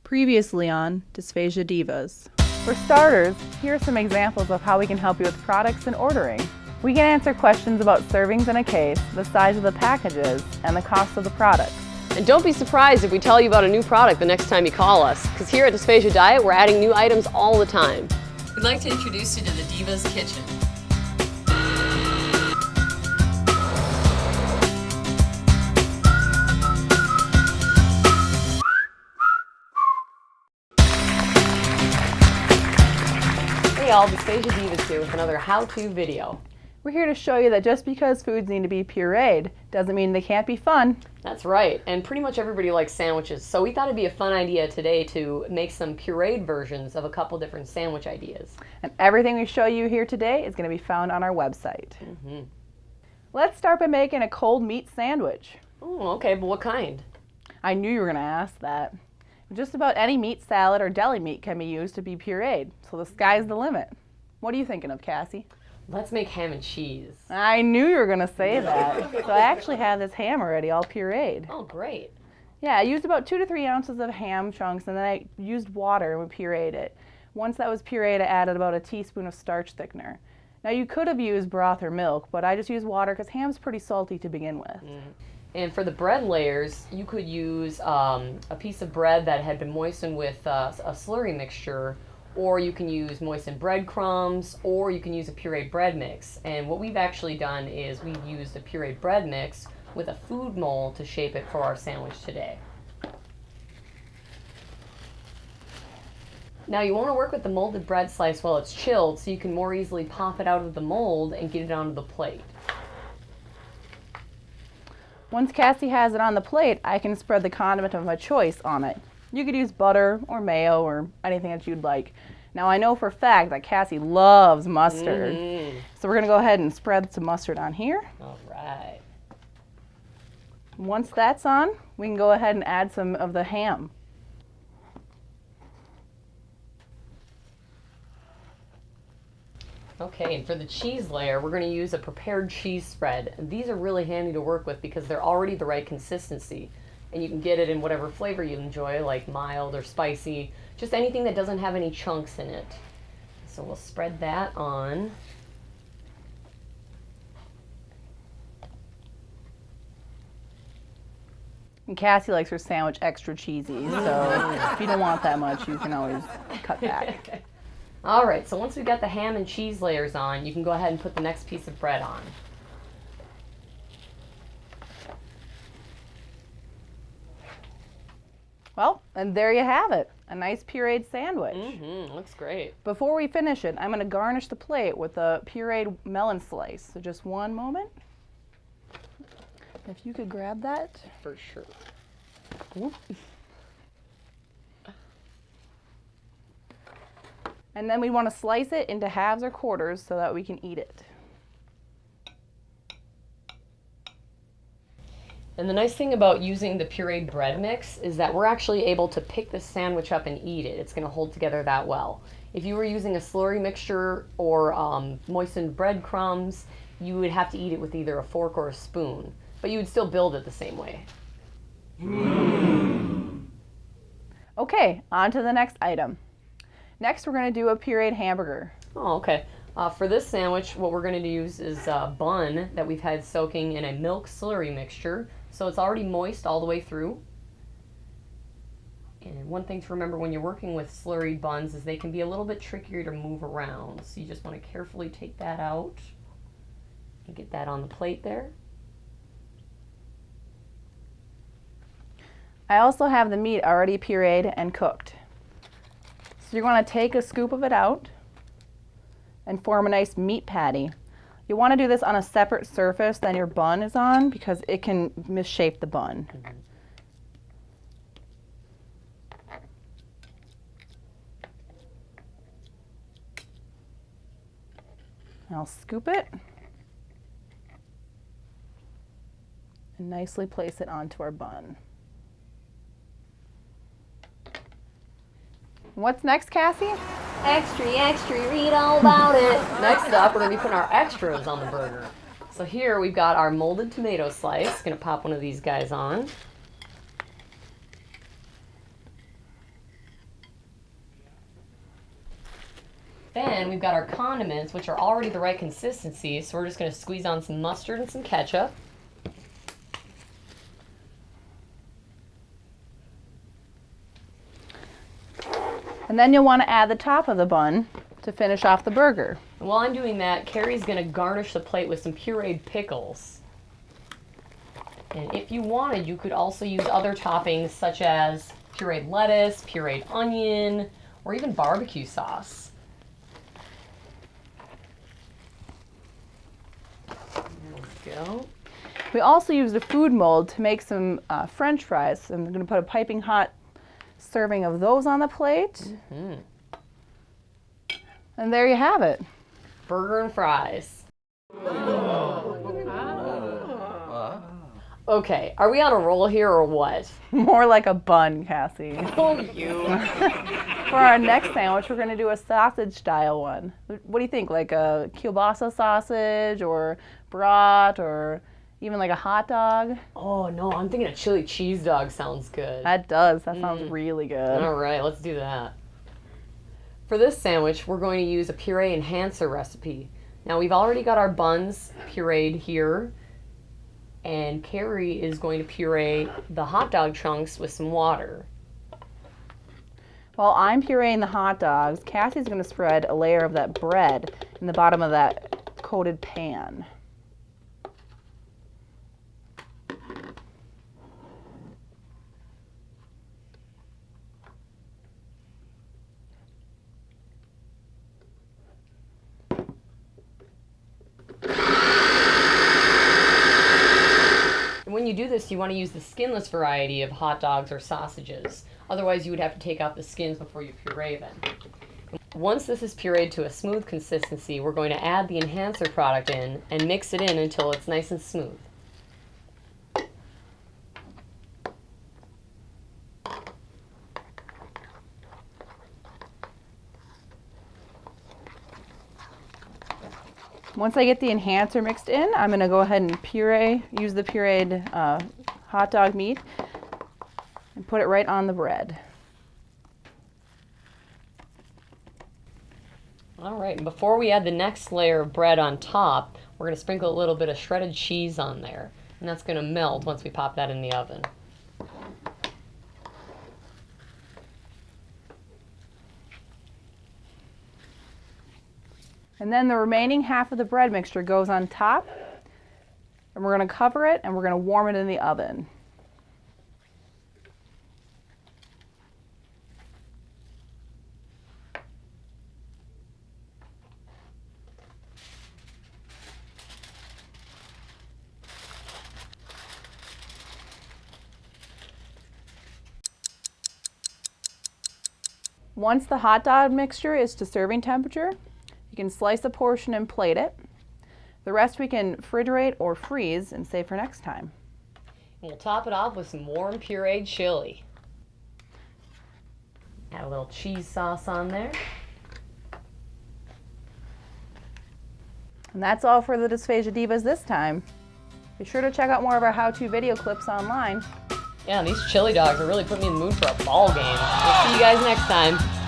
Previously on Dysphagia Divas. For starters, here are some examples of how we can help you with products and ordering. We can answer questions about servings in a case, the size of the packages, and the cost of the products. And don't be surprised if we tell you about a new product the next time you call us, because here at Dysphagia Diet, we're adding new items all the time. We'd like to introduce you to the Divas Kitchen. Hey y'all, Dysphagia Divas here with another how-to video. We're here to show you that just because foods need to be pureed doesn't mean they can't be fun. That's right, and pretty much everybody likes sandwiches, so we thought it'd be a fun idea today to make some pureed versions of a couple different sandwich ideas. And everything we show you here today is going to be found on our website. Let's start by making a cold meat sandwich. Oh, okay, but what kind? I knew you were going to ask that. Just about any meat salad or deli meat can be used to be pureed, so the sky's the limit. What are you thinking of, Cassie? Let's make ham and cheese. I knew you were going to say that. So I actually have this ham already all pureed. Oh, great. Yeah, I used about 2 to 3 ounces of ham chunks, and then I used water and we pureed it. Once that was pureed, I added about a teaspoon of starch thickener. Now you could have used broth or milk, but I just used water because ham's pretty salty to begin with. And for the bread layers, you could use a piece of bread that had been moistened with a slurry mixture, or you can use moistened breadcrumbs, or you can use a pureed bread mix. And what we've actually done is we've used a pureed bread mix with a food mold to shape it for our sandwich today. Now you want to work with the molded bread slice while it's chilled so you can more easily pop it out of the mold and get it onto the plate. Once Cassie has it on the plate, I can spread the condiment of my choice on it. You could use butter or mayo or anything that you'd like. Now I know for a fact that Cassie loves mustard. So we're going to go ahead and spread some mustard on here. All right. Once that's on, we can go ahead and add some of the ham. Okay, and for the cheese layer, we're going to use a prepared cheese spread. And these are really handy to work with because they're already the right consistency. And you can get it in whatever flavor you enjoy, like mild or spicy, just anything that doesn't have any chunks in it. So we'll spread that on. And Cassie likes her sandwich extra cheesy, so if you don't want that much, you can always cut back. All right, so once we've got the ham and cheese layers on, you can go ahead and put the next piece of bread on. Well, and there you have it, a nice pureed sandwich. Looks great. Before we finish it, I'm going to garnish the plate with a pureed melon slice. So just one moment. If you could grab that. For sure. Whoop. And then we want to slice it into halves or quarters so that we can eat it. And the nice thing about using the pureed bread mix is that we're actually able to pick the sandwich up and eat it. It's going to hold together that well. If you were using a slurry mixture or moistened breadcrumbs, you would have to eat it with either a fork or a spoon, but you would still build it the same way. Okay, on to the next item. Next, we're going to do a pureed hamburger. Oh, okay. For this sandwich, what we're going to use is a bun that we've had soaking in a milk slurry mixture. So it's already moist all the way through. And one thing to remember when you're working with slurried buns is they can be a little bit trickier to move around. So you just want to carefully take that out and get that on the plate there. I also have the meat already pureed and cooked. So you're going to take a scoop of it out and form a nice meat patty. You want to do this on a separate surface than your bun is on because it can misshape the bun. I'll scoop it and nicely place it onto our bun. What's next, Cassie? Extra, extra, read all about it. Next up, we're going to be putting our extras on the burger. So here we've got our molded tomato slice. Going to pop one of these guys on. Then we've got our condiments, which are already the right consistency, so we're just going to squeeze on some mustard and some ketchup. And then you'll want to add the top of the bun to finish off the burger. And while I'm doing that, Carrie's going to garnish the plate with some pureed pickles. And if you wanted, you could also use other toppings such as pureed lettuce, pureed onion, or even barbecue sauce. There we go. We also used a food mold to make some French fries. I'm going to put a piping hot serving of those on the plate. And there you have it. Burger and fries. Okay, are we on a roll here or what? More like a bun, Cassie. Oh, you. For our next sandwich, we're going to do a sausage style one. What do you think? Like a kielbasa sausage or brat or even like a hot dog? Oh, no, I'm thinking a chili cheese dog sounds good. That does. That sounds really good. All right, let's do that. For this sandwich, we're going to use a puree enhancer recipe. Now, we've already got our buns pureed here, and Carrie is going to puree the hot dog chunks with some water. While I'm pureeing the hot dogs, Cassie's going to spread a layer of that bread in the bottom of that coated pan. And when you do this, you want to use the skinless variety of hot dogs or sausages. Otherwise, you would have to take out the skins before you puree them. Once this is pureed to a smooth consistency, we're going to add the enhancer product in and mix it in until it's nice and smooth. Once I get the enhancer mixed in, I'm going to go ahead and use the pureed hot dog meat and put it right on the bread. All right, and before we add the next layer of bread on top, we're going to sprinkle a little bit of shredded cheese on there. And that's going to melt once we pop that in the oven. And then the remaining half of the bread mixture goes on top, and we're going to cover it and we're going to warm it in the oven. Once the hot dog mixture is to serving temperature, you can slice a portion and plate it. The rest we can refrigerate or freeze and save for next time. And we'll top it off with some warm pureed chili. Add a little cheese sauce on there. And that's all for the Dysphagia Divas this time. Be sure to check out more of our how-to video clips online. Yeah, these chili dogs are really putting me in the mood for a ball game. We'll see you guys next time.